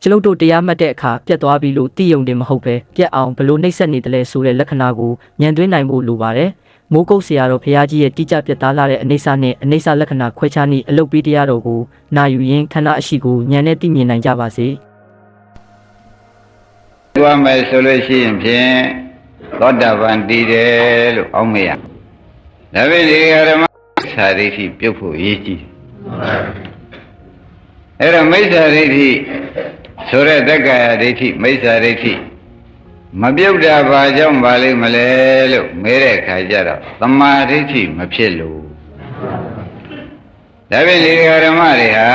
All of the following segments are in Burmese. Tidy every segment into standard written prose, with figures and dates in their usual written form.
ကျွန်ုပ်တို့တရားမှတ်တဲ့အခါပြတ်သွားပြီလို့သိယုံတယ်မဟုတ်ပဲပြတ်အောင်ဘလို့နှိပ်စက်နေတယ်လဲဆိုတဲ့လက္ခဏာကိုဉာဏ်သွင်းနိုင်ဖို့လိုပါတယ်မိုးကုတ်ဆရာတော်ဘုရားကြီးရဲ့တိကျပြတ်သားလာတဲ့အနေဆာနဲ့အနေဆာလက္ခဏာခွဲခြားနည်းအလုပ်ပေးတရားတော်ကိုနာယူရင်းခန္ဓာအရှိကိုဉာဏ်နဲ့သိမြင်နိုင်ကြပါစေ။သွားမယ်ဆိုလို့ရှိရင်ဖြင့်သောတာပန်တည်တယ်လို့အောက်မေ့ရ။ဒါပေမဲ့ဓမ္မစာရိဋ္ဌိပြုတ်ဖို့ရည်ကြီး။အဲ့တော့မိစ္ဆာဒိဋ္ဌိဆိုတဲ့တက္ကရာဒိဋ္ဌိမိစ္ဆာဒိဋ္ဌိမပြုတ်တာဘာကြောင့်ပါလိမ့်မလဲလို့မဲတဲ့ခါကျတော့သမာဓိဋ္ဌိမဖြစ်လို့ဒါဖြင့်ဒီဓမ္မတွေဟာ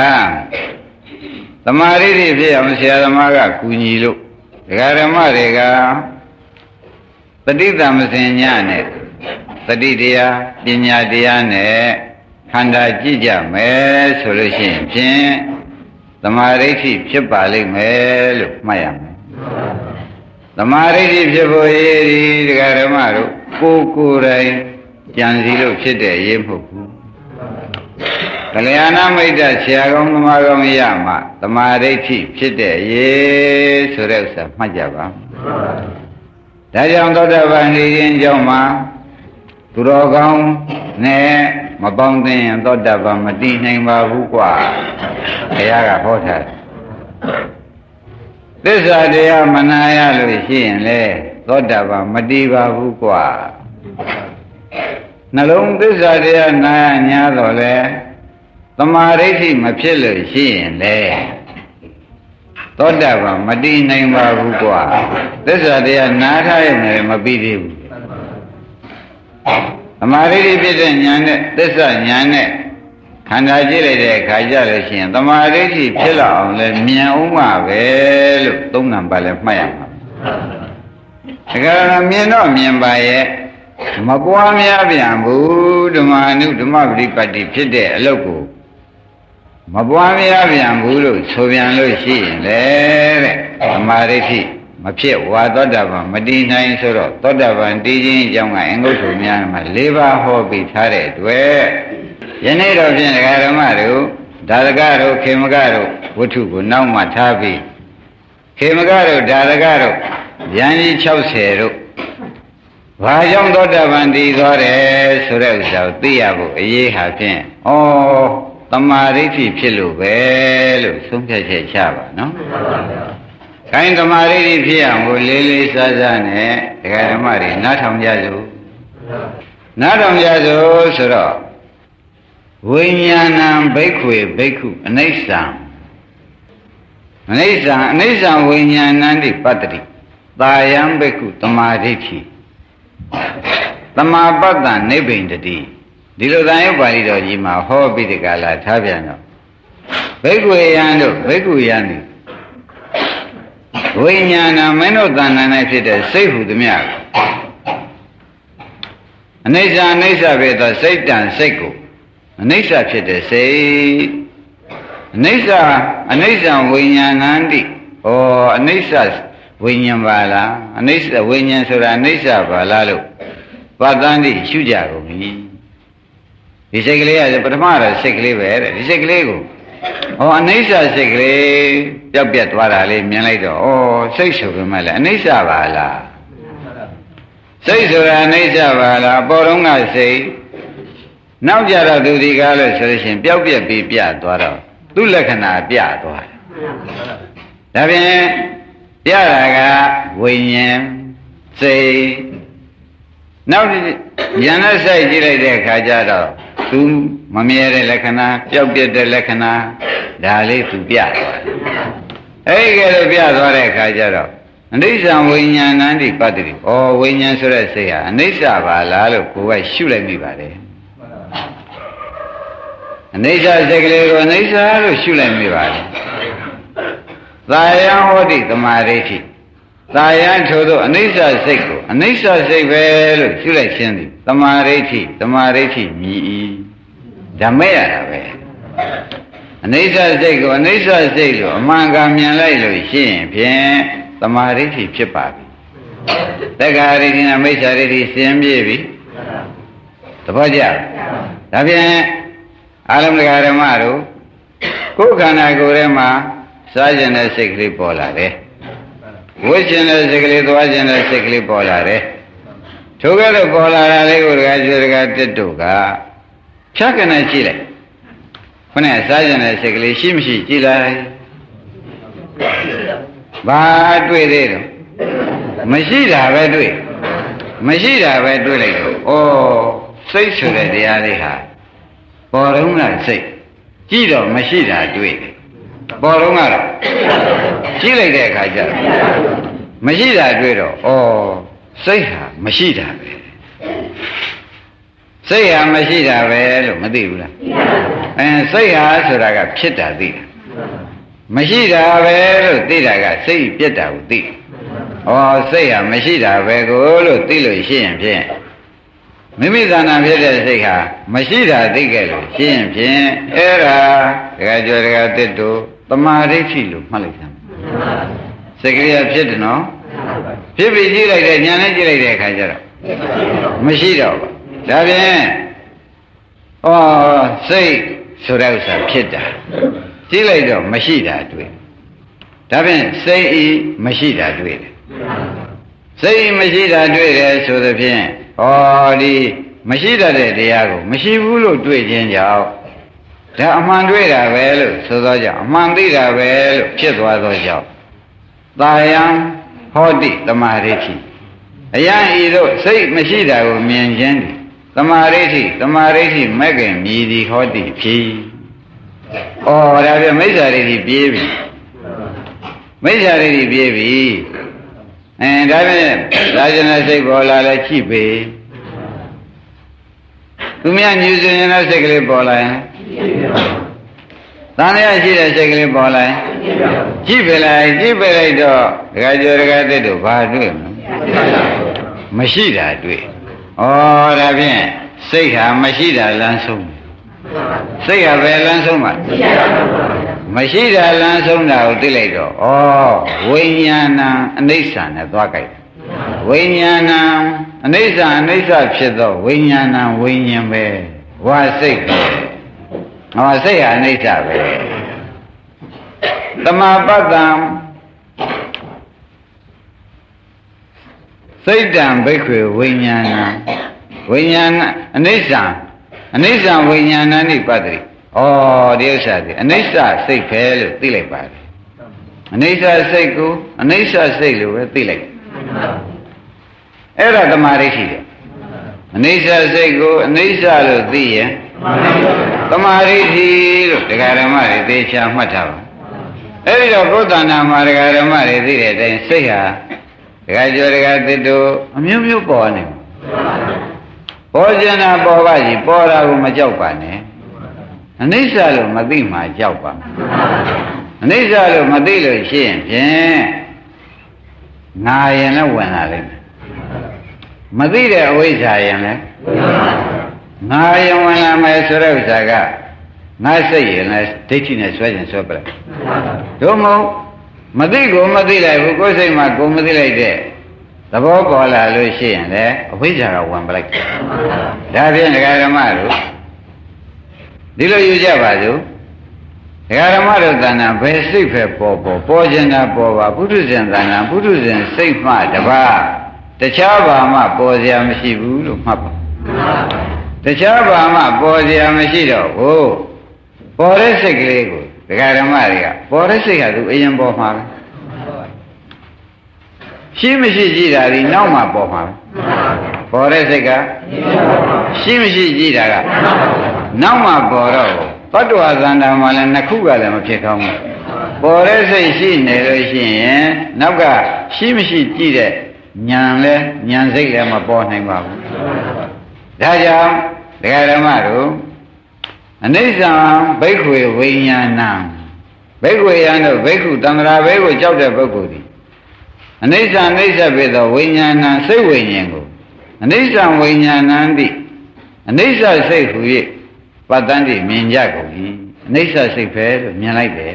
သမာဓိဋ္ဌိဖြစ်အောင်ဆရာသမားကကူညီလို့ဒကာဓမ္မတွေကတတိတမစင်ညနဲ့တတိတရားပညာတရားနဲ့ခန္ဓာကြည့်ကြမယ်ဆိုလို့ရှိရင်ဖြင့်သမာဓိဋ္ဌိဖြစ်ပါလိမ့်မယ်လို့မှတ်ရမယ်သမာဓိဋ္ဌိဖြစ်ဖို့ရည်ဒီဒကာဓမ္မတို့ကိုယ်တိုင်ကြံစီလို့ဖြစ်တဲ့ရေးမဟုတ်ဘူးကလျာဏမိတ်တဆရာကောင်းသမားကောင်းရမှသမာဓိဋ္ဌိဖြစ်တဲ့ရေးဆိုတဲ့ဥစ္စာမှတ်ကြပါဒါကြောင့်သောတာပန်နေခြင်းကြောင့်မှသူတော်ကောင်းနဲ့မပေါင်းသင်ရင်သောတာပန်မတည်နိုင်ပါဘူးကွာဘုရားကဟောထားတယ်သစ္စာတရားမနာရလို့ရှိရင်လေသောတာပန်မတည်ပါဘူးကွာနှလုံးသစ္စာတရားနာရညာတော့လေသမာဓိဋ္ဌိမဖြစ်လို့ရှိရင်လေသောတာပန်မတည်နိုင်ပါဘူးကွာသစ္စာတရားနာထားရင်လည်းမပြီးသေးဘူးသမာဓိဋ္ဌိဖြစ်တဲ့ဉာဏ်နဲ့သစ္စာဉာဏ်နဲ့ခန္ဓာကြည့်လိုက်တဲ့အခါကျလို့ရှိရင်သမာဓိဋ္ဌိဖြစ်လာအောင်လဲမြင်အောင်ပါပဲလို့သုံးနံပါတ်လဲမှတ်ရမှာဒါကြတော့မြင်တော့မြင်ပါရဲ့မပွားများပြန်ဘူးဓမ္မအနုဓမ္မပရိပတ်တိဖြစ်တဲ့အလုပ်ကိုမပွားများပြန်ဘူးလို့ဆိုပြန်လို့ရှိရင်လေတဲ့သမာဓိဋ္ဌိမဖြစ်ဝါသောတာပန်မတည်နိုင်ဆိုတော့သောတာပန်တည်ခြင်းအကြောင်းကအင်္ဂုတ္တများမှာ၄ပါးဟောပြီးထားတဲ့အတွက်ယနေ့တော့ဖြင့်ဒကာဓမ္မတို့ဒါရကတို့ခေမကတို့ဝတ္ထုကိုနောက်မှထားပြီးခေမကတို့ဒါရကတို့ဉာဏ်ကြီး60တို့ဘာကြောင့်သောတာပန်တည်သွားတယ်ဆိုတဲ့ဥစ္စာကိုသိရဖို့အရေးဟာဖြင့်ဩသမာဓိဋ္ဌိဖြစ်လို့ပဲလို့ဆုံးဖြတ်ချက်ချပါနော်ခိုင်းသမာဓိဋ္ဌိဖြစ်အောင်ကိုလေးလေးစားစားနဲ့ဒကာဓမ္မတွေနားထောင်ကြစို့နားထောင်ကြစို့ဆိုတော့ဝိညာဏံဘိက္ခွေဘိက္ခုအနိစ္စံအနိစ္စံဝိညာဏံတိပတ္တိသာယံဘိက္ခုသမာဓိဋ္ဌိသမာပတ္တနိဗ္ဗိန္ဒတိဒီလိုသံယုတ်ပါဠိတော်ကြီးမှာဟောပြီးဒီကလာထားပြန်တော့ဘိက္ခွေယံတို့ဘိက္ခုယံသည်ဝိညာဏမင်းတို့တဏ္ဍာ၌ဖြစ်တဲ့စိတ်ဟုသမျှအနိစ္စပဲသောစိတ်တံစိတ်ကိုအနိစ္စဖြစ်တဲ့စိတ်အနိစ္စဝိညာဏံတိဩအနိစ္စဝိညာဉ်ပါလားအနိစ္စဝိညာဉ်ဆိုတာအနိစ္စပါလားလို့ပတ္တန်တိရှုကြကုန်ပြီဒီစိတ်ကလေးကပထမတော့စိတ်ကလေးပဲတဲ့ဒီစိတ်ကလေးကိုအနိစ္စစိတ်ကလေးပြောက်ပြတ်သွားတာလေးမြင်လိုက်တော့စိတ်ဆိုပေမဲ့လည်းအနိစ္စပါလားစိတ်ဆိုတာအနိစ္စပါလားပေါ်တော့ကစိတ်နောက်ကြတော့သူဒီကားလို့ဆိုလို့ရှိရင်ပျောက်ပြက်ပြီးပြသွားတော့သူ့လက္ခဏာပြသွားတယ်ဒါဖြင့်ပြတာကဝိညာဉ်စိတ်နောက်ဉာဏ်နဲ့စိုက်ကြည့်လိုက်တဲ့အခါကျတော့သူမမြဲတဲ့လက္ခဏာပျောက်ပြက်တဲ့လက္ခဏာဒါလေးသူပြသွားတယ်အဲဒီကလေးပြသွားတဲ့အခါကျတော့အနိစ္စဝိညာဏံတိပတ္တိဝိညာဉ်ဆိုတဲ့စိတ်ဟာအနိစ္စပါလားလို့ကိုယ်ကရှုလိုက်မိပါတယ်အနိစ္စစိတ်ကလေးကိုအနိစ္စလို့ရှုလိုက်မိပါတယ်သာယံဟောတိသမာဓိဋ္ဌိသာယံထို့သောအနိစ္စစိတ်ကိုအနိစ္စစိတ်ပဲလို့ရှုလိုက်ခြင်းသည်သမာဓိဋ္ဌိမြည်၏ဓမ္မရတာပဲအနိစ္စစိတ်ကိုအနိစ္စစိတ်လို့အမှန်ကန်မြင်လိုက်လို့ရှိရင်ဖြင့်သမာဓိဋ္ဌိဖြစ်ပါပြီတက္ကရာဒိဋ္ဌိနဲ့မိစ္ဆာဒိဋ္ဌိရှင်းပြပြီသဘောကျဒါဖြင့်အာလမ္မဓမ္မတို့ကိုယ်ခန္ဓာကိုယ်ထဲမှာ စားခြင်းတဲ့စိတ်ကလေးပေါ်လာတယ်ဝိခြင်းတဲ့စိတ်ကလေးသွားခြင်းတဲ့စိတ်ကလေးပေါ်လာတယ်ထိုကဲ့သို့ပေါ်လာတာလေးကိုတကယ်ကျွေးတကယ်တက်တို့ကဖြတ်ကနေကြည့်လိုက်ခုနကစားခြင်းတဲ့စိတ်ကလေးရှိမရှိကြည့်လိုက်ဘာတွေ့သေးတော့မရှိတာပဲတွေ့မရှိတာပဲတွေ့လိုက်တော့ဩစိတ်ဆိုတဲ့တရားလေးဟာပေါ်တော့လားစိတ်ကြည့်တော့မရှိတာတွေ့တယ်ပေါ်တော့ကတော့ကြည့်လိုက်တဲ့အခါကျတော့မရှိတာတွေ့တော့ဩစိတ်ဟာမရှိတာပဲစိတ်ဟာမရှိတာပဲလို့မသိဘူးလားစိတ်ဟာဆိုတာကဖြစ်တာသိတာမရှိတာပဲလို့သိတာကစိတ်ပြက်တာကိုသိဩစိတ်ဟာမရှိတာပဲကိုလို့သိလို့ရှိရင်ဖြင့်မိမိသဏ္ဍာန်ဖြစ်တဲ့စိတ်ဟာမရှိတာသိခဲ့လို့ရှိရင်ဖြင့်အဲ့ဒါတခါကြောတခါတစ်တို့တမာဒိဋ္ဌိလို့မှတ်လိုက်တယ်စိတ်ကလေးဖြစ်တယ်နော်ဖြစ်ပြီးကြည့်လိုက်တဲ့ဉာဏ်နဲ့ကြည့်လိုက်တဲ့အခါကျတော့မရှိတော့ဘူးဒါဖြင့်ဩစိတ်ဆိုတဲ့ဥစ္စာဖြစ်တာကြည့်လိုက်တော့မရှိတာတွေ့ဒါဖြင့်စိတ်ဤမရှိတာတွေ့တယ်စိတ်မရှိတာတွေ့တယ်ဆိုသဖြင့်ဩဒီမရှိတတ်တဲ့တရားကိုမရှိဘူးလို့တွေ့ခြင်းကြောင့်ဒါအမှန်တွေ့တာပဲလို့ဆိုသောကြောင့်အမှန်သိတာပဲလို့ဖြစ်သွားသောကြောင့်သာယံဟောတိသမာဓိဋ္ဌိအယံဤတို့စိတ်မရှိတာကိုမြင်ခြင်းသည်သမာဓိဋ္ဌိမဲ့ခင်မြည်သည်ဟောတိဖြစ်ဩဒါပြမိစ္ဆာဒိဋ္ဌိပြေးပြီမိစ္ဆာဒိဋ္ဌိပြေးပြီဒါဖြင့်သာဇနစိတ်ပေါ်လာလဲချိပေသူများညူစင်တဲ့စိတ်ကလေးပေါ်လာရင်တန်ရရှိတဲ့စိတ်ကလေးပေါ်လာရင်ချိပေလိုက်တော့ဒကာကျော်ဒကာသစ်တို့ဘာတွေ့မလဲမရှိတာတွေ့ဩဒါဖြင့်စိတ်ဟာမရှိတာလမ်းဆုံးစိတ်ဟာပဲလမ်းဆုံးပါမရှိတာလမ်းဆုံးတာကိုသိလိုက်တော့ဩဝိညာဏအနိစ္စနဲ့သွားကြိုက်ဝိညာဏအနိစ္စဖြစ်သောဝိညာဏဝိညာဉ်ပဲဝါစိတ်ပဲစိတ်ဟာအနိစ္စပဲတမပတ္တံစိတ်တံဘိက္ခွေဝိညာဏအနိစ္စဝိညာဏနိပတ္တိဒီဥစ္စာဒီအနိစ္စစိတ်ပဲလို့သိလိုက်ပါတယ်အနိစ္စစိတ်ကိုအနိစ္စစိတ်လို့ပဲသိလိုက်အဲ့ဒါတမာရိရှိတယ်အနိစ္စစိတ်ကိုအနိစ္စလို့သိရင်တမာရိရှိလို့ဒကာဓမ္မတွေသေချာမှတ်ထားပါအဲ့ဒီတော့ဘုဒ္ဓနာမှာဒကာဓမ္မတွေသိတဲ့အတိုင်းစိတ်ဟာဒကာကျော်ဒကာသစ်တို့အမျိုးမျိုးပေါ်နေပေါ်ခြင်းတာပေါ်ပါကြီးပေါ်တာကိုမကြောက်ပါနဲ့အနိစ္စလို့မသိမှကြောက်ပါအနိစ္စလို့မသိလို့ရှိရင်ဖြင့်ငါရင်လည်းဝင်လာလိမ့်မယ်မသိတဲ့အဝိဇ္ဇာရင်လည်းငါရင်ဝင်လာမယ်ဆိုတဲ့ဥစ္စာကငါစိတ်ရင်လည်းဒိဋ္ဌိနဲ့ဆွဲခြင်းဆွဲပလိုက်တို့မို့မသိကိုမသိလိုက်ဘူးကိုယ်စိတ်မှာကိုမသိလိုက်တဲ့သဘောပေါ်လာလို့ရှိရင်လည်းအဝိဇ္ဇာကဝင်ပလိုက်ဒါဖြင့်ဒကာဓမ္မတို့ဒီလိုယူကြပါစို့ဒကာဓမ္မတို့တဏ္ဍာဘယ်စိတ်ပဲပေါ်ခြင်းတာပေါ်ပါပုထုဇဉ်တဏ္ဍာပုထုဇဉ်စိတ်မှတပါးတခြားဘာမှပေါ်စရာမရှိဘူးလို့မှတ်ပါတခြားဘာမှပေါ်စရာမရှိတော့ဘူးပေါ်တဲ့စိတ်ကလေးကိုဒကာဓမ္မတွေကပေါ်တဲ့စိတ်ဟာသူအရင်ပေါ်မှာပဲရှိမရှိကြည့်တာဒီနောက်မှပေါ်မှာပဲပေါ်တဲ့စိတ်ကရှိမရှိကြည့်တာကနောက်မှပေါ်တော့သတ္တဝါသန္တာမှာလည်းနှစ်ခုကလည်းမဖြစ်ကောင်းဘူးပေါ်တဲ့စိတ်ရှိနေလို့ရှိရင်နောက်ကရှိမရှိကြည့်တဲ့ဉာဏ်လဲဉာဏ်စိတ်လည်းမပေါ်နိုင်ပါဘူးဒါကြောင့်ဒကာဓမ္မတို့အနိစ္စဘိက္ခွေဝိညာဏဘိက္ခွေယံတို့ဘိက္ခုတန္တရာဘဲကိုကြောက်တဲ့ပုဂ္ဂိုလ်ဒီအနိစ္စဖြစ်သောဝိညာဏစိတ်ဝိညာဉ်ကိုအနိစ္စဝိညာဏံတိအနိစ္စစိတ်ဟူ၍ပတ္တန်တိမြင်ကြကုန်၏အနိစ္စစိတ်ပဲလို့မြင်လိုက်တယ်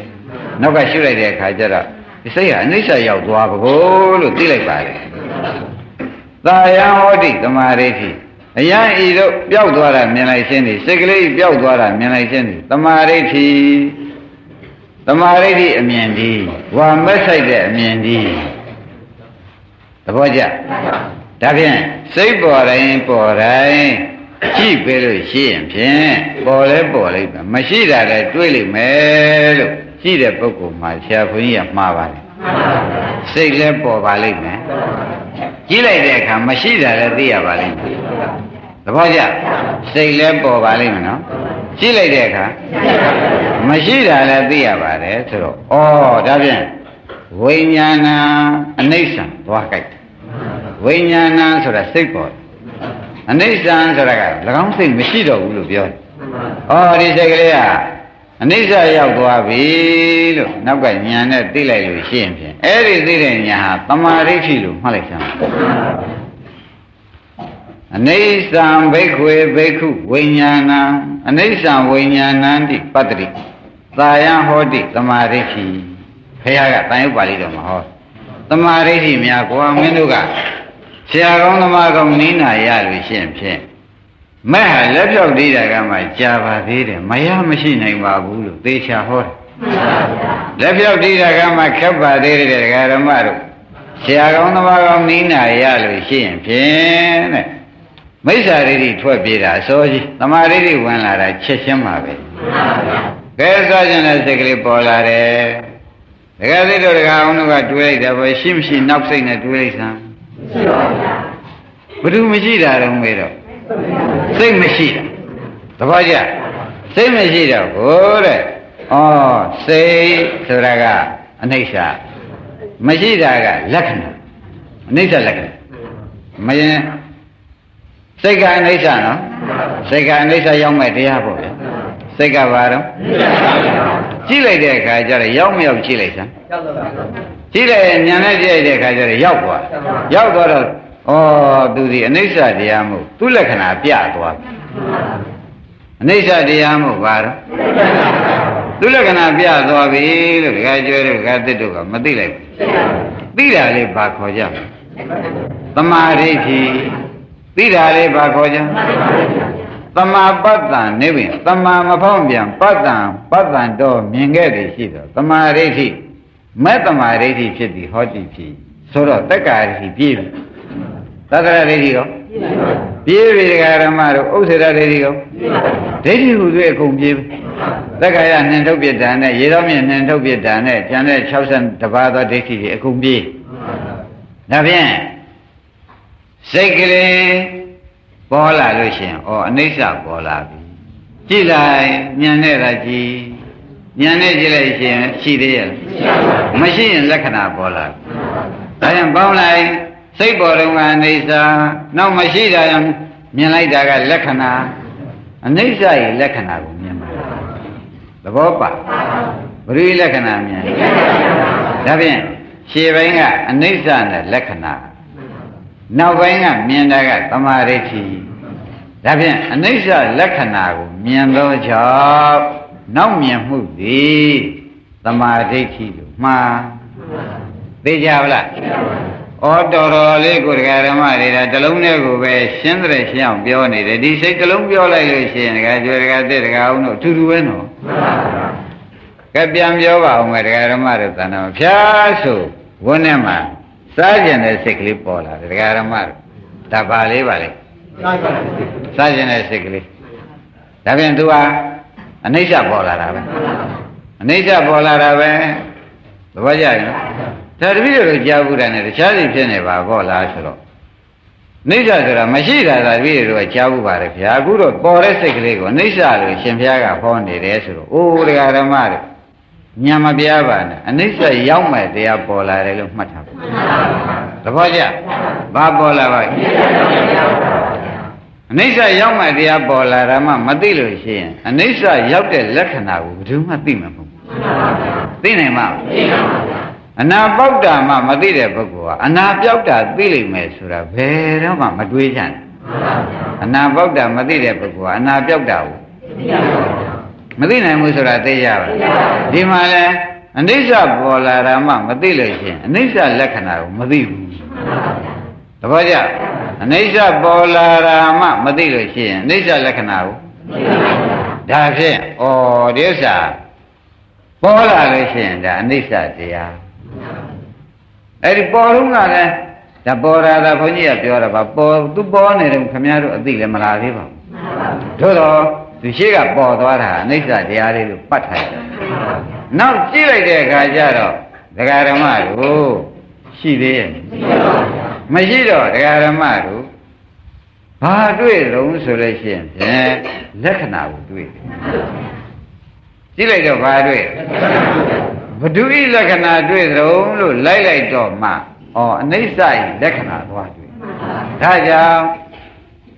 နောက်ကရှုလိုက်တဲ့အခါကျတော့ဒီစိတ်ဟာအနိစ္စရောက်သွားပါကိုလို့သိလိုက်ပါတယ်သာယံဟောတိသမာဓိဋ္ဌိအယံဤတို့ပျောက်သွားတာမြင်လိုက်ခြင်းသည်စိတ်ကလေးပျောက်သွားတာမြင်လိုက်ခြင်းသည်သမာဓိဋ္ဌိ သမာဓိဋ္ဌိအမြင်ဒီဝါမက်ဆိုင်တဲ့အမြင်ဒီသဘောကျဒါဖြင့်စိတ်ပေါ်တိုင်းပေါ်တိုင်းကြည့်ပေးလို့ရှိရင်ဖြင့်ပေါ်လဲပေါ်လိမ့်မယ်မရှိတာလည်းတွေးလိမ့်မယ်လို့ရှိတဲ့ပုဂ္ဂိုလ်မှာဆရာဘုန်းကြီးကမှားပါတယ်စိတ်လည်းပေါ်ပါလိမ့်မယ်ကြည့်လိုက်တဲ့အခါမရှိတာလည်းသိရပါလိမ့်မယ်သဘောကျစိတ်လည်းပေါ်ပါလိမ့်မယ်နော်ကြည့်လိုက်တဲ့အခါမရှိတာလည်းသိရပါတယ်ဆိုတော့ဩဒါဖြင့်ဝိညာဏအနိစ္စံသွားကြိုက်ဝိညာဏဆိုတာစိတ်ပေါ်အနိစ္စံဆိုတာက၎င်းစိတ်မရှိတော့ဘူးလို့ပြောတယ်ဒီစိတ်ကလေးကအနိစ္စရောက်သွားပြီလို့နောက်ကညာနဲ့သိလိုက်လို့ရှိရင်ဖြင့်အဲ့ဒီသိတဲ့ညာဟာတမာရိဋ္ဌိလို့မှတ်လိုက်စမ်းအနိစ္စံဘိက္ခွေဘိက္ခုဝိညာဏံအနိစ္စံဝိညာဏံတိပတ္တိသာယံဟောတိတမာရိဋ္ဌိဘုရားကတန်ရုပ်ပါဠိတော်မှာဟောတမာရိဋ္ဌိများကိုမင်းတို့ကဆရာကောင်းသမားကောင်းနိနာရလို့ရှိရင်ဖြင့်မဲ့ဟာလက်ဖြောက်သေးတာကမှကြာပါသေးတယ်မရမရှိနိုင်ပါဘူးလို့သေချာဟောတယ်လက်ဖြောက်သေးတာကမှခက်ပါသေးတယ်ဒကာဓမ္မတို့ဆရာကောင်းသမားကောင်းနိနာရလို့ရှိရင်ဖြင့်တဲ့မိစ္ဆာဒိဋ္ဌိထွက်ပြေးတာအစောကြီးသမာဓိဋ္ဌိဝင်လာတာချက်ချင်းပါပဲကဲဆိုကြတဲ့စိတ်ကလေးပေါ်လာတယ်ဒကာသိတို့ဒကာအောင်တို့ကတွေးလိုက်တယ်ပဲရှိမရှိနောက်စိတ်နဲ့တွေးလိုက်စမ်းဘယ်သူမရှိတာတော့မေးတော့စိတ်မရှိတာသဘောကျစိတ်မရှိတော့ကိုတဲ့စိတ်ဆိုတာကအနိစ္စမရှိတာကလက္ခဏာအနိစ္စလက္ခဏာမရင်စိတ်ကအနိစ္စနော်စိတ်ကအနိစ္စရောက်မဲ့တရားပေါ့ဗျာစိတ်ကဘာတော့ကြည့်လိုက်တဲ့အခါကျတော့ရောက်မရောက်ကြည့်လိုက်စမ်းကြည့်လိုက်ဉာဏ်နဲ့ကြည့်လိုက်တဲ့အခါကျတော့ရောက်သွားတော့သူဒီအနိစ္စတရားမို့သူ့လက္ခဏာပြသွားပြီအနိစ္စတရားမို့ဘာတော့သူ့လက္ခဏာပြသွားပြီလို့ဒကာကျွဲတို့ဒကာသစ်တို့ကမသိလိုက်ဘူးသိတာလေးဘာခေါ်ကြလဲသမာဓိဋ္ဌိသိတာလေးဘာခေါ်ကြသမာပတ္တံနေပင်သမာမဖောင်းပြန်ပတ္တံတော့မြင်ခဲ့တယ်ရှိတော့သမာဓိဋ္ဌိမဲ့သမာဓိဋ္ဌိဖြစ်ပြီးဟောတိဖြစ်ဆိုတော့တက္ကာဋ္ဌိပြည့်ပြီသတ္တရဒိဋ္ဌိရောပြည့်ပြီဒကာဓမ္မတို့ဥစ္စေရဒိဋ္ဌိရောဒိဋ္ဌိဟူသွေးအကုန်ပြည့်ပြီသက္ကာယနှင်ထုတ်ပြတာနဲ့ရေတော်မြင့်နှင်ထုတ်ပြတာနဲ့ကျန်တဲ့62ပါးသောဒိဋ္ဌိတွေအကုန်ပြည့်ဒါဖြင့်စိတ်ကလေးပေါ်လာလို့ရှိရင်အနိစ္စပေါ်လာပြီကြည့်လိုက်ဉာဏ်နဲ့သာကြည့်ဉာဏ်နဲ့ကြည့်လိုက်ရှင်ရှိသေးရဲ့မရှိရင်လက္ခဏာပေါ်လာဒါကြောင့်ပေါင်းလိုက်စိတ်ပေါ်တော့ကအနိစ္စနောက်မရှိတာမြင်လိုက်တာကလက္ခဏာအနိစ္စရဲ့လက္ခဏာကိုမြင်ပါသဘောပါဘယ်လိုလက္ခဏာမြင်ဒါဖြင့်ရှေ့ပိုင်းကအနိစ္စနဲ့လက္ခဏာနောက်ပိုင်းကမြင်တာကသမာဓိဋ္ဌိဒါဖြင့်အနိစ္စလက္ခဏာကိုမြင်သောကြောင့်နောက်မြင်မှုသည်သမာဓိဋ္ဌိလို့မှားသိကြပါလားတော်တော်လေးကိုဒကာဓမ္မတွေကတလုံးနဲ့ကိုပဲရှင်းတဲ့ရှင်းအောင်ပြောနေတယ်ဒီစိတ်တလုံးပြောလိုက်လို့ရှိရင်ဒကာကျွဲဒကာသစ်ဒကာအောင်တို့အထူးတူပဲနော်ကဲပြန်ပြောပါအောင်မယ်ဒကာဓမ္မတို့တဏ္ဍာဖြားဆိုဝန်းထဲမှာစားကျင်တဲ့စိတ်ကလေးပေါ်လာတယ်ဒကာဓမ္မတို့ဒါပါလေးပါလေစားကျင်တဲ့စိတ်ကလေးဒါပြန်သူဟာအနိစ္စပေါ်လာတာပဲအနိစ္စပေါ်လာတာပဲသဘောကျရင်ဒါတပည့်တို့ကြားဘူးတယ်နဲ့တခြားစီဖြစ်နေပါဘောလားဆိုတော့နိစ္စဆိုတာမရှိတာတပည့်တို့ကကြားဘူးပါတယ်ဗျာအခုတော့ပေါ်တဲ့စိတ်ကလေးကိုနိစ္စလို့ရှင်ဘုရားကဟောနေတယ်ဆိုတော့အိုးဒကာဓမ္မတို့ညာမပြားပါနဲ့အနိစ္စရောက်မဲ့တရားပေါ်လာတယ်လို့မှတ်ထားပါသဘောကျဘာပေါ်လာပါအနိစ္စရောက်မဲ့တရားပေါ်လာတာမှမသိလို့ရှိရင်အနိစ္စရောက်တဲ့လက္ခဏာကိုဘယ်သူမှသိမှာမဟုတ်ဘူးသိနိုင်မှာအနာပေါက်တာမှမသိတဲ့ပုဂ္ဂိုလ်ကအနာပြောက်တာသိလိမ့်မယ်ဆိုတာဘယ်တော့မှမတွေးချင်အနာပေါက်တာမသိတဲ့ပုဂ္ဂိုလ်ကအနာပြောက်တာကိုမသိနိုင်ဘူးဆိုတာသိရပါဒီမှာလဲအနိစ္စပေါ်လာတာမှမသိလို့ရှိရင်အနိစ္စလက္ခဏာကိုမသိဘူးသဘောကျအနိစ္စပေါ်လာတာမှမသိလို့ရှိရင်အနိစ္စလက္ခဏာကိုဒါဖြင့်ဒီဥစ္စာ ပေါ်လာလို့ရှိရင်ဒါအနိစ္စတရားအဲ့ဒီပေါ်လုံးကလည်းဒါပေါ်လာတာဘုန်းကြီးကပြောတာပါပေါ်သူပေါ်နေတယ်ခင်ဗျားတို့အသိလည်းမလားသေးပါဘူးတို့တော့သူရှိကပေါ်သွားတာအနိစ္စတရားလေးလို့ပတ်ထားတယ်နောက်ကြည့်လိုက်တဲ့အခါကျတော့ဒကာဓမ္မတို့ရှိသေးရဲ့မရှိတော့ဒကာဓမ္မတို့ဘာတွေ့လုံးဆိုလို့ရှိရင်ဖြင့်လက္ခဏာကိုတွေ့တယ်ကြည့်လိုက်တော့ဘာတွေ့ဘဒုဤလက္ခဏာတွေ့သလုံးလို့လိုက်တော့မှဩအနိစ္စဤလက္ခဏာသွားတွေ့ဒါကြောင့်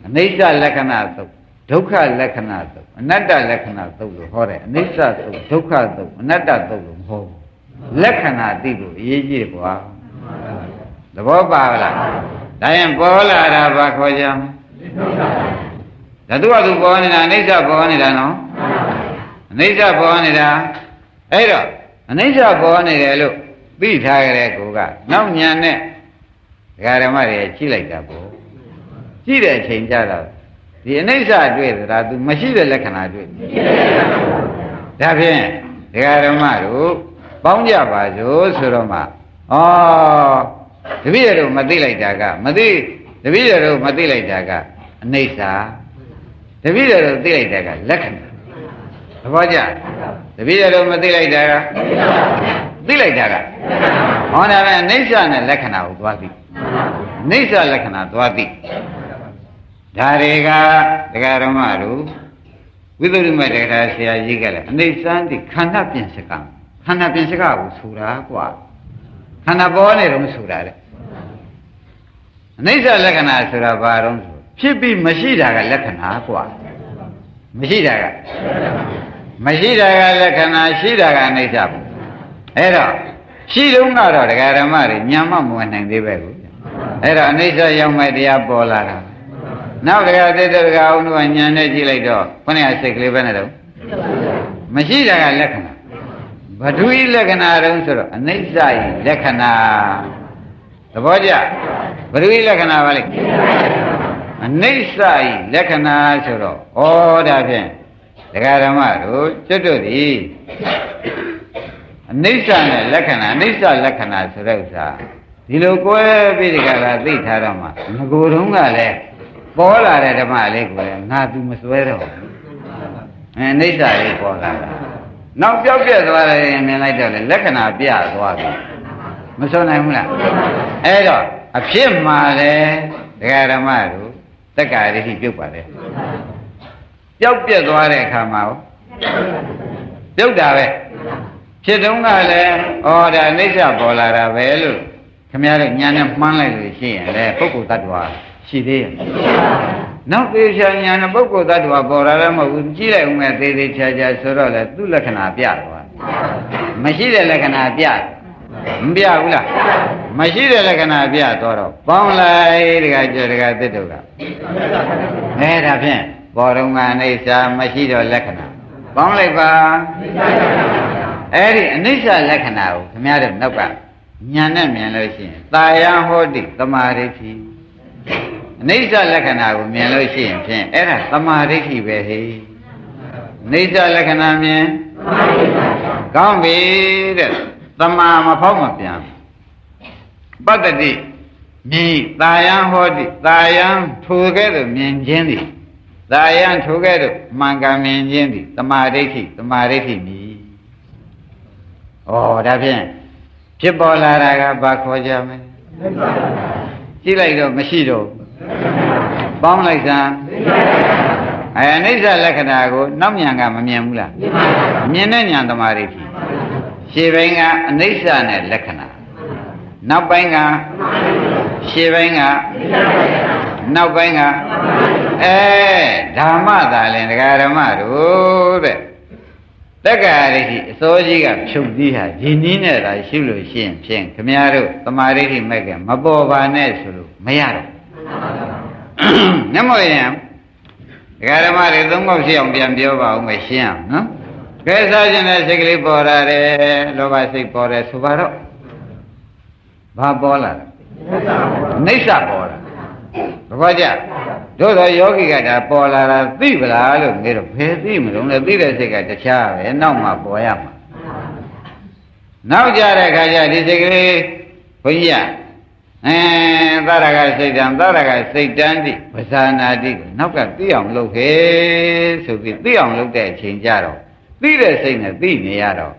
အနိစ္စလက္ခဏာသုတ်ဒုက္ခလက္ခဏာသုတ်အနတ္တလက္ခဏာသုတ်လို့ဟောတယ်အနိစ္စသုတ်ဒုက္ခသုတ်အနတ္တသုတ်လို့မဟုတ်ဘူးလက္ခဏာသိဖို့အရေးကြီးတယ်ကွာသဘောပါလားဒါရင်ပေါ်လာတာဘာခေါ်ကြမလဲဒါသူကသူပေါ်နေတာအနိစ္စပေါ်နေတာနော်အနိစ္စပေါ်နေတာအဲ့တော့အနိစ္စပေါ်နေတယ်လို့သိထားကြတဲ့ကိုကနောက်ညာနဲ့ဒကာဓမ္မတွေကြည့်လိုက်တာပေါ့ကြည့်တဲ့အချိန်ကျတော့ဒီအနိစ္စတွေ့သလားသူမရှိတဲ့လက္ခဏာတွေ့ဒါဖြင့်ဒကာဓမ္မတို့ပေါင်းကြပါစို့ဆိုတော့မှဩတပည့်တော်မသိလိုက်တာကမသိတပည့်တော်မသိလိုက်တာကအနိစ္စတပည့်တော်သိလိုက်တာကလက္ခဏာသဘောကျတပည့်တော်မသိလိုက်တာကသိလိုက်တာကဟောဒါပဲအနိစ္စနဲ့လက္ခဏာကိုသွားသိအနိစ္စလက္ခဏာသွားသိဒါတွေကဒကာဓမ္မတို့ဝိသုဒ္ဓိမတရားဆရာကြီးကလည်းအနိစ္စံတိခန္ဓာပြင်စကံခန္ဓာပြင်စကကိုဆိုတာကွာခန္ဓာပေါ်နေတော့ဆိုတာတဲ့အနိစ္စလက္ခဏာဆိုတာဘာတော့ဆိုဖြစ်ပြီးမရှိတာကလက္ခဏာကွာမရှိတာကလက္ခဏာရှိတာကအနိစ္စပေါ့အဲ့တော့ရှိတုန်းကတော့ဒကာဓမ္မတွေညံမမဝင်နိုင်သေးပဲကိုအဲ့တော့အနိစ္စရောက်မဲ့တရားပေါ်လာတာနောက်ဒကာသစ္စာဒကာအောင်တို့ကညံနဲ့ကြည့်လိုက်တော့ခொနည်းစိတ်ကလေးပဲနဲ့တော့မရှိတာကလက္ခဏာဘဒုဤလက္ခဏာတုံးဆိုတော့အနိစ္စဤလက္ခဏာသဘောကျဘဒုဤလက္ခဏာပါလေအနိစ္စဤလက္ခဏာဆိုတော့ဩဒါဖြင့်ဒကာဓမ္မတို့ကျွတ်တို့ဒီအနိစ္စနဲ့လက္ခဏာအနိစ္စလက္ခဏာဆိုတဲ့ဥစ္စာဒီလိုကွဲပြီးဒီကလာသိထားတော့မှငကိုယ်တုံးကလည်းပေါ်လာတဲ့ဓမ္မလေးကိုလည်းငါသူမစွဲတော့အနိစ္စလေးပေါ်လာတာနောက်ပြောက်ပြက်သွားတယ်မြင်လိုက်တော့လေလက္ခဏာပြသွားပြီမစွနိုင်ဘူးလားအဲ့တော့အဖြစ်မှာလေဒကာဓမ္မတို့တက္ကာရိတိပြုတ်ပါလေပြောက်ပြက်သွားတဲ့အခါမှာပြုတ်တာပဲဖြစ်တုန်းကလည်းဩဒါအနိစ္စပေါ်လာတာပဲလို့ခင်ဗျားတို့ညာနဲ့မှန်းလိုက်လို့ရှိရင်လေပုဂ္ဂိုလ်တ attva ရှိသေးရဲ့နောက်သေချာညာနဲ့ပုဂ္ဂိုလ်တ attva ပေါ်လာလည်းမဟုတ်ဘူးကြည့်လိုက်ဦးမယ်သေသေးချာချာဆိုတော့လေသူ့လက္ခဏာပြသွားမရှိတဲ့လက္ခဏာပြမပြဘူးလားမရှိတဲ့လက္ခဏာပြသွားတော့ပေါင်းလိုက်တခါကျော်တခါသစ်တို့ကအဲဒါဖြင့်ပေါ်တော့ကအနိစ္စမရှိတော့လက္ခဏာပေါင်းလိုက်ပါအဲ့ဒီအနိစ္စလက္ခဏာကိုခင်ဗျားတို့နောက်ကညာနဲ့မြင်လို့ရှိရင်တာယဟောတိသမာဓိဋ္ဌိအနိစ္စလက္ခဏာကိုမြင်လို့ရှိရင်ဖြင့်အဲ့ဒါသမာဓိဋ္ဌိပဲဟေ့အနိစ္စလက္ခဏာမြင်ကောင်းပြီတဲ့သမာမဖောက်မပြန်ပတ္တတိမြင်တာယဟောတိတာယထိုကဲ့သို့မြင်ခြင်းသည်တာယထိုကဲ့သို့မှန်ကန်မြင်ခြင်းသည်သမာဓိဋ္ဌိသမာဓိဋ္ဌိမြည်ဩဒါဖြင့်ဖြစ်ပေါ်လာတာကဘာခေါ်ကြမလဲကြည့်လိုက်တော့မရှိတော့ပေါင်းလိုက်စမ်းအနိစ္စလက္ခဏာကိုနောက်ဉာဏ်ကမမြင်ဘူးလားမြင်တဲ့ဉာဏ်သမာဓိရှေ့ပိုင်းကအနိစ္စနဲ့လက္ခဏာနောက်ပိုင်းကရှေ့ပိုင်းကနောက်ပိုင်းကဓမ္မသာလင်ဒကာဓမ္မတို့တဲ့တက္ကရာဒိဋ္ဌိအစိုးကြီးကဖြုတ်ပြီးဟာဒီနည်းနဲ့သာရှိလို့ရှိရင်ဖြင့်ခမည်းတော်သမာဓိဋ္ဌိမဲ့ကမပေါ်ပါနဲ့ဆိုလို့မရတော့မျက်မှောက်ရင်ဒကာဓမ္မတွေသုံးခေါက်ရှိအောင်ပြန်ပြောပါဦးမယ်ရှင်းအောင်နော်ကဲစားခြင်းနဲ့စိတ်ကလေးပေါ်လာတယ်လောဘစိတ်ပေါ်တယ်ဆိုပါတော့ဘာပေါ်လာလဲနိစ္စပေါ်လာဘာကြတို့တော့ယောဂီကဒါပေါ်လာတာသိပလားလို့မေးတော့ဘယ်သိမလို့လဲသိတဲ့စိတ်ကတခြားပဲနောက်မှပေါ်ရမှာ နောက်ကြတဲ့ခါကျဒီစိတ်ကလေးဘုန်းကြီးကသရကစိတ်တံသရကစိတ်တံတိပဇာနာတိကိုနောက်ကသိအောင်လုပ်ခဲ့ဆိုပြီးသိအောင်လုပ်တဲ့အချိန်ကြတော့သိတဲ့စိတ်နဲ့သိနေရတော့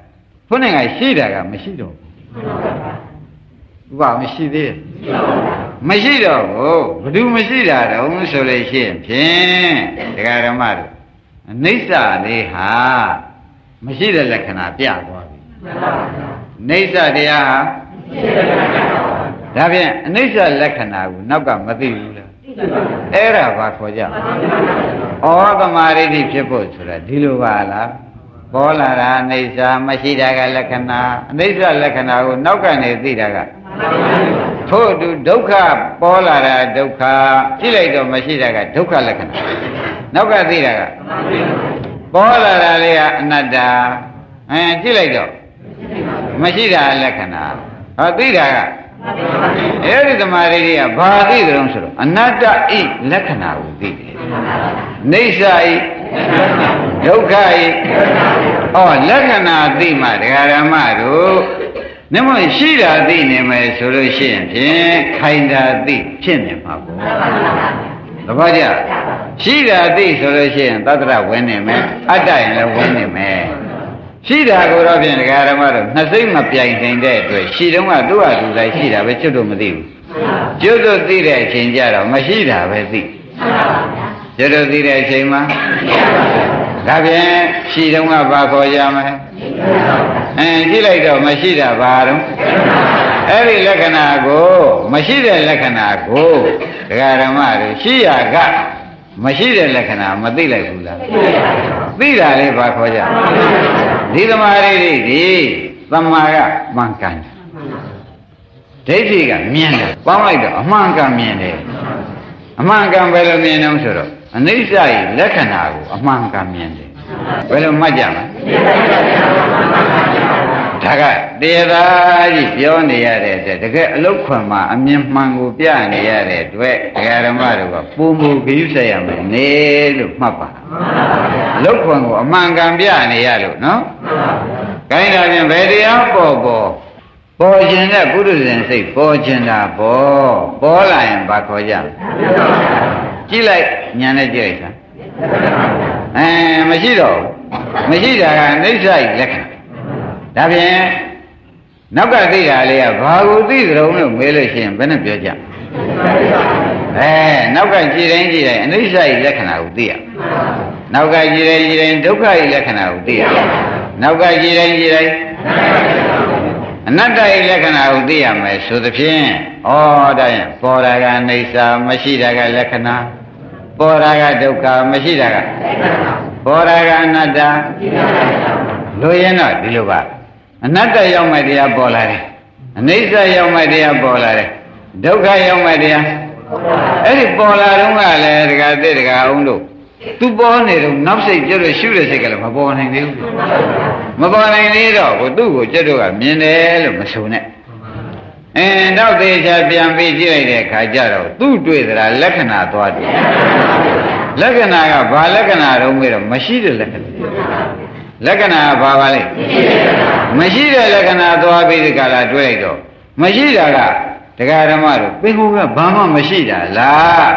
ခုနကရှိတာကမရှိတော့ဘူးဘာမရှိသေးမရှိတော့ဘူးဘယ်သူမရှိတာတော့ဆိုလို့ရှိရင်ဖြင့်ဒကာဓမ္မတို့အနိစ္စလေးဟာမရှိတဲ့လက္ခဏာပြသွားပြီနိစ္စတရားဟာဒါဖြင့်အနိစ္စလက္ခဏာကိုနောက်ကမသိဘူးလားအဲ့ဒါဘာခေါ်ကြဩသမာဓိဋ္ဌိဖြစ်ဖို့ဆိုတာဒီလိုပါလားပေါ်လာတာအနိစ္စမရှိတာကလက္ခဏာအနိစ္စလက္ခဏာကိုနောက်ကနေသိတာကထို့အတူဒုက္ခပေါ်လာတာဒုက္ခကြည့်လိုက်တော့မရှိတာကဒုက္ခလက္ခဏာနောက်ကသိတာကပေါ်လာတာလေးကအနတ္တကြည့်လိုက်တော့မရှိတာလက္ခဏာဟောသိတာကအဲ့ဒီသမာဓိတွေကဘာသိကြုံဆိုတော့အနတ္တဤလက္ခဏာကိုသိတယ်နေဆာဤဒုက္ခဤဟောလက္ခဏာသိမှဒကာရမတို့နမရှိတာသိနေမယ်ဆိုလို့ရှိရင်ဖြင့်ခိုင်တာသိဖြစ်နေမှာပေါ့သဘောကျရှိတာသိဆိုလို့ရှိရင်သတ္တရဝင်နေမယ်အတ္တရင်လည်းဝင်နေမယ်ရှိတာကိုတော့ဖြင့်ဒကာရမတို့နှစ်စိတ်မပြိုင်နိုင်တဲ့အတွက်ရှိတုန်းကသူ့ဟာသူတိုင်းရှိတာပဲကျွတ်တော့မသိဘူးကျွတ်တော့သိတဲ့အချိန်ကျတော့မရှိတာပဲသိကျွတ်တော့သိတဲ့အချိန်မှာဒါဖြင့်ရှိတုန်းကဘာခေါ်ကြမလဲကြည့်လိုက်တော့မရှိတာဘာတော့အဲ့ဒီလက္ခဏာကိုမရှိတဲ့လက္ခဏာကိုဒကာရမတို့ရှိရကမရှိတဲ့လက္ခဏာမသိလိုက်ဘူးလားသိတာလေဘာခေါ်ကြဒီသမာဓိဒီသမာကမှန်ကန်ဒိဋ္ဌိကမြင်တယ်ပေါင်းလိုက်တော့အမှန်ကန်မြင်တယ်အမှန်ကန်ဘယ်လိုမြင်အောင်ဆိုတော့အနိစ္စရဲ့လက္ခဏာကိုအမှန်ကန်မြင်တယ်ဘယ်လိုမှတ်ကြမလဲဒါကတရားသာကြီးပြောနေရတဲ့အတွက်တကယ်အလုတ်ခွန်မှာအမြင်မှန်ကိုပြနေရတဲ့အတွက်ဒကာဓမ္မတို့ကပုံမူဂရုစိုက်ရမယ်နေလို့မှတ်ပါအလုတ်ခွန်ကိုအမှန်ကန်ပြနေရလို့နော်ခိုင်းတာဖြင့်ဘယ်တရားပေါ်ခြင်းတဲ့ပုရုဇဉ်စိတ်ပေါ်ခြင်းတာပေါ်လာရင်ဘာခေါ်ကြကြည့်လိုက်ညာနဲ့ကြည့်လိုက်တာမရှိတော့မရှိတာကအနိစ္စလက္ခဏာဒါဖြင့်နောက်ကသိတာလေးကဘာကိုသိကြုံလို့မေးလို့ရှိရင်ဘယ်နဲ့ပြောကြနောက်ကကြည်တိုင်းအနိစ္စလက္ခဏာကိုသိရနောက်ကကြည်တိုင်းဒုက္ခလက္ခဏာကိုသိရနောက်ကကြည်တိုင်းအနတ္တလက္ခဏာကိုသိရမယ်ဆိုသဖြင့်ဒါရင်ပေါ်တာကအနိစ္စမရှိတာကလက္ခဏာပေါ်တာကဒုက္ခမရှိတာကပေါ်တာကအနတ္တလို့ရင်တော့ဒီလိုပါအနတ္တရောက်မဲ့တရားပေါ်လာတယ်အနိစ္စရောက်မဲ့တရားပေါ်လာတယ်ဒုက္ခရောက်မဲ့တရားအဲ့ဒီပေါ်လာတော့ကလည်းဒကာသိဒကာအောင်တို့သူပေါ်နေတော့နောက်စိတ်ကျွတ်လို့ရှုတဲ့စိတ်ကလည်းမပေါ်နိုင်သေးဘူးမပေါ်နိုင်သေးတော့သူ့ကိုကျွတ်တော့ကမြင်တယ်လို့မဆိုနဲ့နောက်သေးချာပြန်ပြီးကြည့်လိုက်တဲ့အခါကျတော့သူ့တွေ့သလားလက္ခဏာသွားတယ်လက္ခဏာကဘာလက္ခဏာတော့မေးတော့မရှိတဲ့လက္ခဏာလက္ခဏာဘာပါလဲမရှိတဲ့လက္ခဏာသွားပြီးဒီကလာတွေ့လိုက်တော့မရှိတာကတရားဓမ္မတို့ပင်ကိုယ်ကဘာမှမရှိတာလား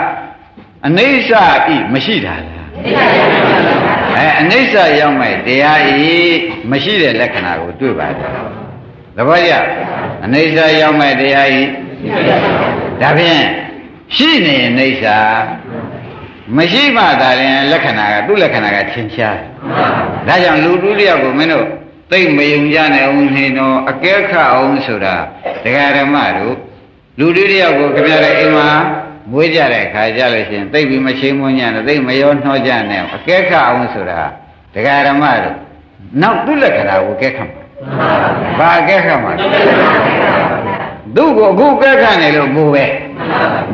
အနိစ္စဤမရှိတာလားအနိစ္စရောက်မဲ့တရားဤမရှိတဲ့လက္ခဏာကိုတွေ့ပါတယ်သဘောကျအနိစ္စရောက်မဲ့တရားဤဒါဖြင့်ရှိနေအနိစ္စမရှိမှသာရင်လက္ခဏာကသူ့လက္ခဏာကသင်ရှားတယ်ဒါကြောင့်လူတူတယောက်ကိုမင်းတို့သိမယုံကြနဲ့ဦးနေတော့အကဲခတ်အောင်ဆိုတာတရားဓမ္မတို့လူတူတယောက်ကိုခင်ဗျားရဲ့အိမ်မှာမွေးကြတဲ့ခါကြလို့ရှိရင်သိပြီးမချိန်မွန်းကြနဲ့သိမရောနှောကြနဲ့အကဲခတ်အောင်ဆိုတာတရားဓမ္မတို့နောက်သူ့လက္ခဏာကိုကဲခတ်ဘာကဲခတ်မှာသူ့ကိုအခုကဲခတ်နေလို့ကိုပဲ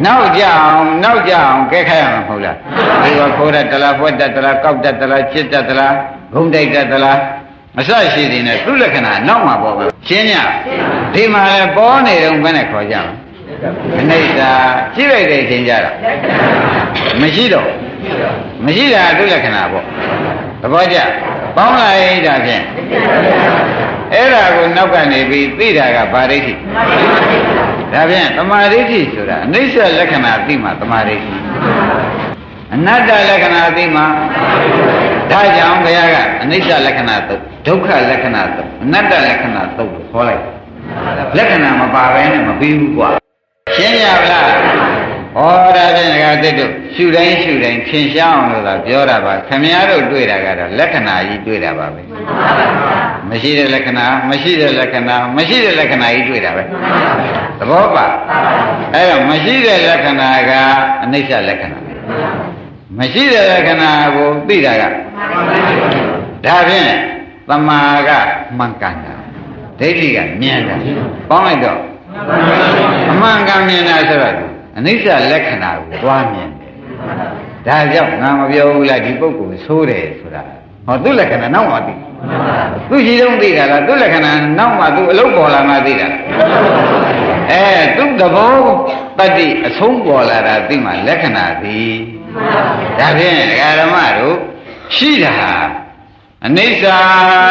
နောက်ကြအောင်ကဲခတ်ရမှာမဟုတ်လားဒီကခိုးတတ်တလားဖွက်တတ်တလားကောက်တတ်တလားချစ်တတ်တလားဂုံတိုက်တတ်တလားအစရှိသေးတယ်သူ့လက္ခဏာနောက်မှာပေါ်ပဲရှင်းညဒီမှာလည်းပေါ်နေတော့ဘယ်နဲ့ခေါ်ကြမလဲအနိစ္စကြည့်လိုက်တဲ့အချိန်ကြတာမရှိတော့မရှိတာသူ့လက္ခဏာပေါ့သဘောကျပေါင်းလိုက်တာဖြင့် အဲ့ဒါကိုနောက်ကနေပြီးသိတာကဗာဒိဋ္ဌိဒါဖြင့်သမာဓိဋ္ဌိဆိုတာအနိစ္စလက္ခဏာသိမှသမာဓိဋ္ဌိအနတ္တလက္ခဏာသိမှဒါကြောင့်ဘုရားကအနိစ္စလက္ခဏာသုတ်ဒုက္ခလက္ခဏာသုတ်အနတ္တလက္ခဏာသုတ်ကိုခေါ်လိုက်လက္ခဏာမပါဘဲနဲ့မပြီးဘူးကွာရှင်းရပါလားဩဒါဖြင့်ဒကာသစ်တို့ရှုတိုင်းရှုတိုင်းထင်ရှားအောင်လို့သာပြောတာပါခမည်းတော်တွေ့တာကတော့လက္ခဏာကြီးတွေ့တာပါပဲမရှိတဲ့လက္ခဏာမရှိတဲ့လက္ခဏာမရှိတဲ့လက္ခဏာကြီးတွေ့တာပဲသဘောပါအဲ့တော့မရှိတဲ့လက္ခဏာကအနိစ္စလက္ခဏာမရှိတဲ့လက္ခဏာကိုသိတာကဒါဖြင့်သမာကမှန်ကန်တာဒိဋ္ဌိကမြင်တာပေါင်းလိုက်တော့အမှန်ကန်မြင်တာဆိုတော့အနိစ္စလက္ခဏာကိုသွားမြင်တယ်ဒါကြောင့်ငါမပြောဘူးလားဒီပုဂ္ဂိုလ်ဆိုးတယ်ဆိုတာဟောသူ့လက္ခဏာနောက်မှသိသူရှိတုံးသိတာလားသူ့လက္ခဏာနောက်မှသူအလုပ်ပေါ်လာမှသိတာသူ့သဘောတတ္တိအဆုံးပေါ်လာတာသိမှလက္ခဏာသိဒါဖြင့်ဒကာဓမ္မတို့ရှိတာအနိစ္စ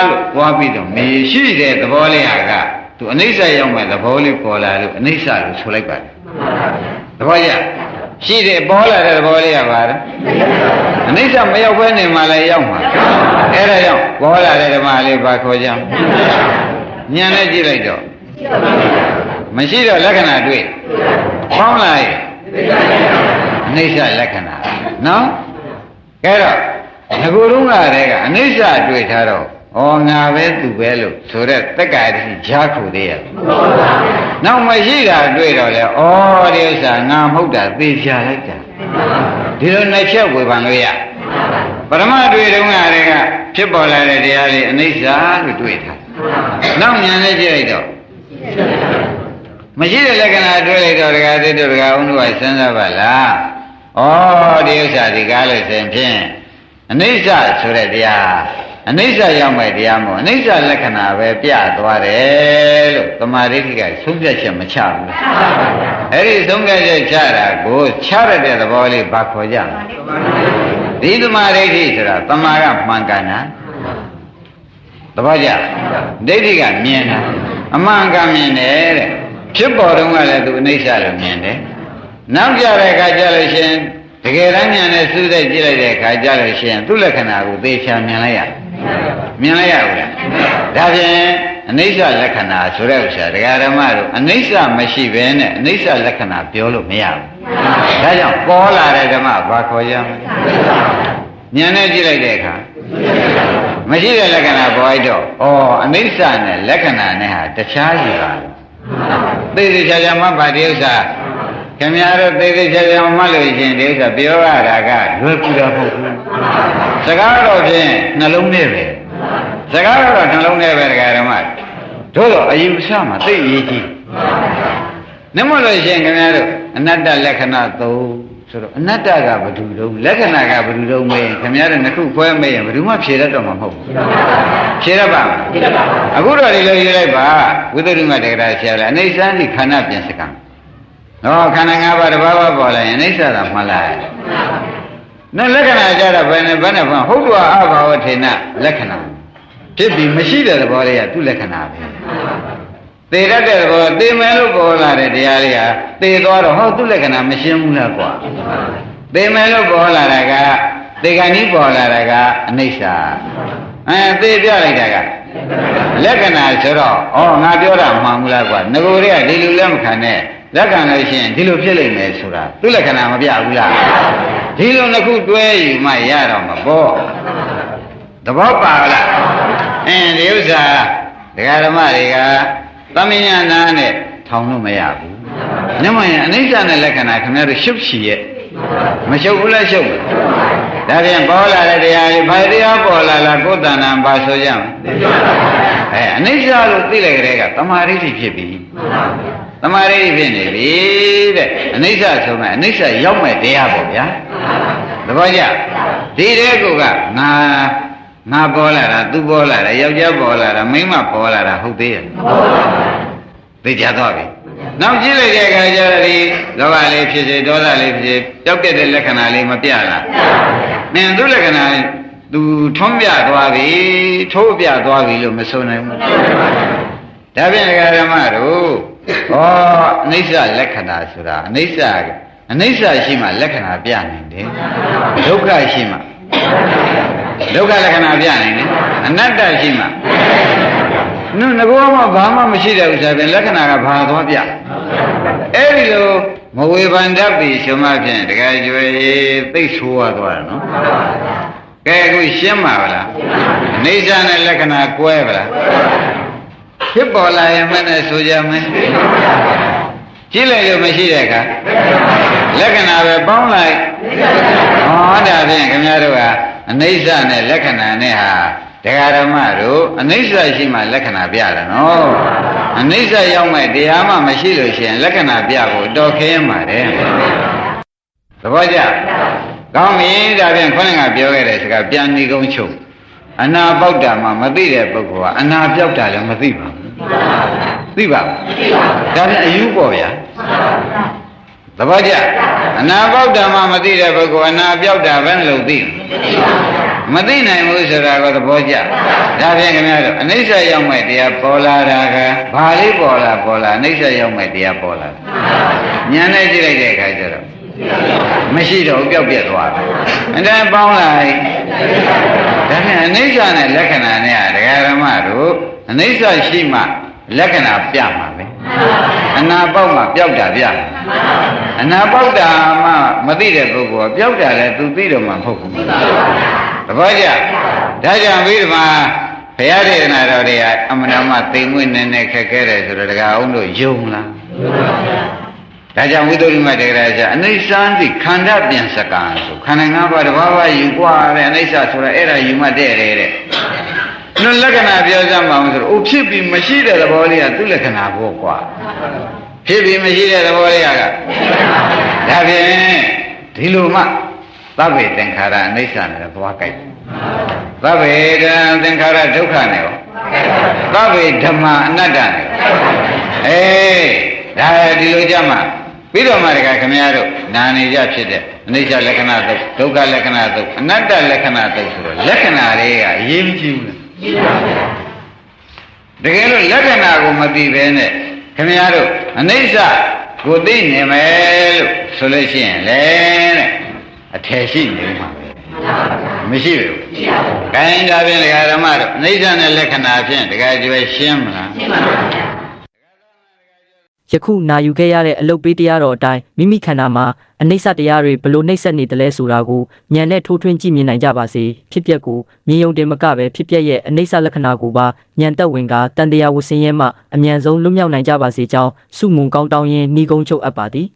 လို့သွားပြီးတော့မေရှိတဲ့သဘောလေးကသူအနိစ္စရောက်မဲ့သဘောလေးပေါ်လာလို့အနိစ္စလို့ဆိုလိုက်ပါတယ်သဘောကျရှိတယ်ပေါ်လာတဲ့သဘောလေးကပါလားအနိစ္စမရောက်ဘဲနေမှလည်းရောက်မှာအဲ့ဒါကြောင့်ပေါ်လာတဲ့ဓမ္မလေးပါခေါ်ကြဉာဏ်နဲ့ကြည့်လိုက်တော့မရှိတော့လက္ခဏာတွေ့ပေါင်းလိုက်အနိစ္စလက္ခဏာနော်ကဲတော့ငကိုယ်တုန်းကတည်းကအနိစ္စတွေ့ထားတော့ဩငါပဲသူပဲလို့ဆိုတဲ့တက္ကရာတိဈာခုသေးရနောက်မရှိတာတွေ့တော့လေဩဒီဥစ္စာငါမဟုတ်တာသိချလိုက်တာဒီလိုနှစ်ချက်ဝေဖန်လို့ရပရမတွေ့တုန်းကတည်းကဖြစ်ပေါ်လာတဲ့တရားလေးအနိစ္စလို့တွေ့ထားနောက်ဉာဏ်နဲ့ကြည့်လိုက်တော့မရှိတဲ့လက္ခဏာတွေ့လိုက်တော့ဒကာသစ်တို့ဒကာဦးတို့ကစဉ်းစားပါလားဩဒီဥစ္စာဒီကားလို့ဆိုရင်ဖြင့်အနိစ္စဆိုတဲ့တရားအနိစ္စရောက်မဲ့တရားမို့အနိစ္စလက္ခဏာပဲပြသွားတယ်လို့သမာဓိဋ္ဌိကဆုံးဖြတ်ချက်မချဘူးအဲ့ဒီဆုံးဖြတ်ချက်ချတာကိုချရတဲ့သဘောလေးဘာခေါ်ကြလဲဒီသမာဓိဋ္ဌိဆိုတာသမာကမှန်ကန်တာသဘောကျဒိဋ္ဌိကမြင်တာအမှန်ကန်မြင်တယ်တဲ့ဖြစ်ပေါ်တော့ကလည်းသူအနိစ္စလို့မြင်တယ်နောက်ကြတဲ့အခါကျလို့ရှင်တကယ်တမ်းဉာဏ်နဲ့စူးစိုက်ကြည့်လိုက်တဲ့အခါကျလို့ရှိရင်သူ့လက္ခဏာကိုသေချာမြင်လိုက်ရဘူးလားဒါဖြင့်အနိစ္စလက္ခဏာဆိုတဲ့ဥစ္စာဒကာဓမ္မတို့အနိစ္စမရှိဘဲနဲ့အနိစ္စလက္ခဏာပြောလို့မရဘူးဒါကြောင့်ပေါ်လာတဲ့ဓမ္မဘာခေါ်ရမလဲဉာဏ်နဲ့ကြည့်လိုက်တဲ့အခါမရှိတဲ့လက္ခဏာပေါ်လိုက်တော့အနိစ္စနဲ့လက္ခဏာနဲ့ဟာတခြားစီပါသေသေးချာချာမှတ်ပါဒီဥစ္စာခင်ဗျားတို့သေသေးချာချာမှတ်လို့ရှင်ဒီဥစ္စာပြောရတာကလွယ်ကူတာမဟုတ်ဘူးစကားတော့ဖြင့်နှလုံးထဲပဲစကားတော့နှလုံးထဲပဲဒကာဓမ္မတို့တော့အယူဆမှာသိအရေးကြီးနမလို့ရှင်ခင်ဗျားတို့အနတ္တလက္ခဏာသုံးဆိုတော့အနတ္တကဘယ်သူတုံးလက္ခဏာကဘယ်သူတုံးမေးခင်ဗျားတို့နှစ်ခုခွဲမေးရင်ဘယ်သူမှဖြေတတ်တော့မှာမဟုတ်ဘူးဖြေတတ်ပါမလားအခုတော့ဒီလိုရေးလိုက်ပါဝိသုဒ္ဓိမတေကရာဆရာလည်းအနေစမ်းဒီခန္ဓာပြင်စကံခန္ဓာ၅ပါးတစ်ပါးပေါ်လာရင်အိဋ္ဌာသာမှတ်လိုက်နော်လက္ခဏာကြတော့ဘယ်နဲ့ဟုတ်တော့အဘာဝထေနလက္ခဏာဖြစ်ပြီးမရှိတဲ့သဘောလေးကသူ့လက္ခဏာပဲသေတတ်တဲ့သဘောသေမယ်လို့ပေါ်လာတဲ့တရားလေးဟာသေသွားတော့ဟောသူ့လက္ခဏာမရှင်းဘူးလားကွာသေမယ်လို့ပေါ်လာတာကသေကံကြီးပေါ်လာတာကအနိစ္စသေပြလိုက်တာကလက္ခဏာဆိုတော့ငါပြောတာမှန်ဘူးလားကွာငကိုတွေကဒီလိုလည်းမခံနဲ့လက်ခံလို့ရှိရင်ဒီလိုဖြစ်လိမ့်မယ်ဆိုတာသူ့လက္ခဏာမပြဘူးလားဒီလိုနှစ်ခုတွဲယူမှရတော့မှာပေါ့သဘောပါလားဒီဥစ္စာဒကာဓမ္မတွေကသမဉာဏနဲ့ထောင်လို့မရဘူးညမရင်အနိစ္စနဲ့လက္ခဏာခင်ဗျားတို့ရှုပ်ချီရဲ့မရှုပ်ဘူးလားရှုပ်ဒါပြန်ပေါ်လာတဲ့တရားတွေဘာတရားပေါ်လာလားကိုယ်တဏ္ဍာဘာဆိုကြမလဲအနိစ္စလို့သိလိုက်ကြတဲ့ကသမာဓိဖြစ်ပြီသမာဓိဖြစ်နေပြီတဲ့အနိစ္စဆိုမှအနိစ္စရောက်မဲ့တရားပေါ့ဗျာသဘောကျဒီတဲ့ကောကငါပေါ်လာတာသူပေါ်လာတာယောက်ျားပေါ်လာတာမိန်းမပေါ်လာတာဟုတ်သေးရဲ့သိကြတော့ပြီနောက်ကြည့်လိုက်တဲ့အခါကျတော့ဒီလောဘလေးဖြစ်စေဒေါသလေးဖြစ်စေကြောက်ပြတဲ့လက္ခဏာလေးမပြလားနင်သူ့လက္ခဏာ သူထွန်းပြသွားပြီထိုးပြသွားပြီလို့မဆိုနိုင်ဘူးဒါဖြင့်ဓမ္မတို့ဩအနိစ္စလက္ခဏာဆိုတာအနိစ္စရှိမှလက္ခဏာပြနိုင်တယ်ဒုက္ခရှိမှဒုက္ခလက္ခဏာပြနိုင်တယ်အနတ္တရှိမှငကောမှဘာမှမရှိတဲ့ဥစ္စာဖြင့်လက္ခဏာကဘာသွားပြအဲ့ဒီလိုမဝေဖန်တတ်ပြီဆိုမှဖြင့်တကယ်ကြွယ်သိဆိုးရသွားတယ်နော်ကဲအခုရှင်းပါဗလားအနိစ္စနဲ့လက္ခဏာကွဲပါလားဖြစ်ပေါ်လာရင်မနဲ့ဆိုကြမယ်ကြည့်လိုက်လို့မရှိတဲ့အခါလက္ခဏာပဲပေါင်းလိုက်ဟောဒါဖြင့်ခင်ဗျားတို့ကအနိစ္စနဲ့လက္ခဏာနဲ့ဟာတရားဓမ္မတို့အနိစ္စရှိမှလက္ခဏာပြတယ်နော်အနိစ္စရောက်မဲ့တရားမှမရှိလို့ရှိရင်လက္ခဏာပြဖို့တော်ခင်းပါတယ်သဘောကျကောင်းပြီဒါဖြင့်ခေါင်းကပြောခဲ့တဲ့စကားပြန်ဒီကုန်းချုပ်အနာပေါက်တာမှမသိတဲ့ပုဂ္ဂိုလ်ကအနာပြောက်တာလည်းမသိပါဘူးသိပါဘူးဒါဖြင့်အယူပေါ်ဗျာသဘောကျအနာပေါက်တာမှမသိတဲ့ပုဂ္ဂိုလ်အနာပြောက်တာဘယ်လိုသိမသိနိုင်ဘူးဆိုတာကသဘောကျဒါဖြင့်ခင်ဗျားတို့အနိစ္စရောက်မဲ့တရားပေါ်လာတာကဘာလေးပေါ်လာအနိစ္စရောက်မဲ့တရားပေါ်လာဉာဏ်နဲ့ကြည့်လိုက်တဲ့အခါကျတော့မရှိတော့ပျောက်ပြက်သွားတယ်အတိုင်းပေါင်းလိုက်ဒါဖြင့်အနိစ္စနဲ့လက္ခဏာနဲ့ဒကာဓမ္မတို့အနိစ္စရှိမှလက္ခဏာပြမှာပဲအနာပေါက်မှပျောက်တာပြမှာအနာပေါက်တာမှမသိတဲ့ပုဂ္ဂိုလ်ကပျောက်တာလည်းသူသိတော့မှမဟုတ်ဘူးသဘောကျဒါကြောင့်ပြီးဒီမှာဘုရားဒေသနာတော်တွေကအမှန်တမ်းသိမ်မွေ့နေခက်ခဲတယ်ဆိုတော့ဒကာအောင်တို့ယုံလားဒါကြောင့်ဝိသုဒ္ဓိမတေကရာကျအနိစ္စံတိခန္ဓာပြန်စကံဆိုခန္ဓာ၅ပါးတစ်ပါးပါးယူกว่าတဲ့အနိစ္စဆိုတာအဲ့ဒါယူမှတဲ့တဲ့နှလက္ခဏာပြောစမ်းပါအောင်ဆိုတော့ဖြစ်ပြီးမရှိတဲ့သဘောလေးကသူ့လက္ခဏာကိုกว่าဖြစ်ပြီးမရှိတဲ့သဘောလေးကဒါဖြင့်ဒီလိုမှသဗ္ဗေသင်္ခါရအနိစ္စနဲ့သွားကြိုက်သဗ္ဗေတံသင်္ခါရဒုက္ခနဲ့ရောသဗ္ဗေဓမ္မအနတ္တနဲ့ဒါဒီလိုကြမှာပြီးတော့မှတခါခင်ဗျားတို့နာနေကြဖြစ်တဲ့အနိစ္စလက္ခဏာသုတ်ဒုက္ခလက္ခဏာသုတ်အနတ္တလက္ခဏာသုတ်ဆိုတော့လက္ခဏာတွေကအရေးမကြီးဘူးတကယ်လို့လက္ခဏာကိုမသိဘဲနဲ့ခင်ဗျားတို့အနိစ္စကိုသိနေမယ်လို့ဆိုလို့ရှိရင်လေတဲ့အထယ်ရှိနေမှာပဲမရှိဘူး။ခိုင်းဒါဖြင့်ဒကာဓမ္မတို့အနိစ္စနဲ့လက္ခဏာဖြင့်ဒကာကျွယ်ရှင်းမလားရှင်းပါပါယခုနာယူခဲ့ရတဲ့အလုပ်ပေးတရားတော်အတိုင်းမိမိခန္ဓာမှာအနိစ္စတရားတွေဘလို့နှိမ့်ဆက်နေတယ်လဲဆိုတာကိုဉာဏ်နဲ့ထိုးထွင်းကြည့်မြင်နိုင်ကြပါစေဖြစ်ပျက်ကိုမြင်ယုံတင်မကပဲဖြစ်ပျက်ရဲ့အနိစ္စလက္ခဏာကိုပါဉာဏ်သက်ဝင်ကတန်တရားဝဆင်းရဲမှအမြန်ဆုံးလွတ်မြောက်နိုင်ကြပါစေကြောင်းဆုမွန်ကောင်းတောင်းရင်းနှီးကုန်းချုပ်အပ်ပါသည်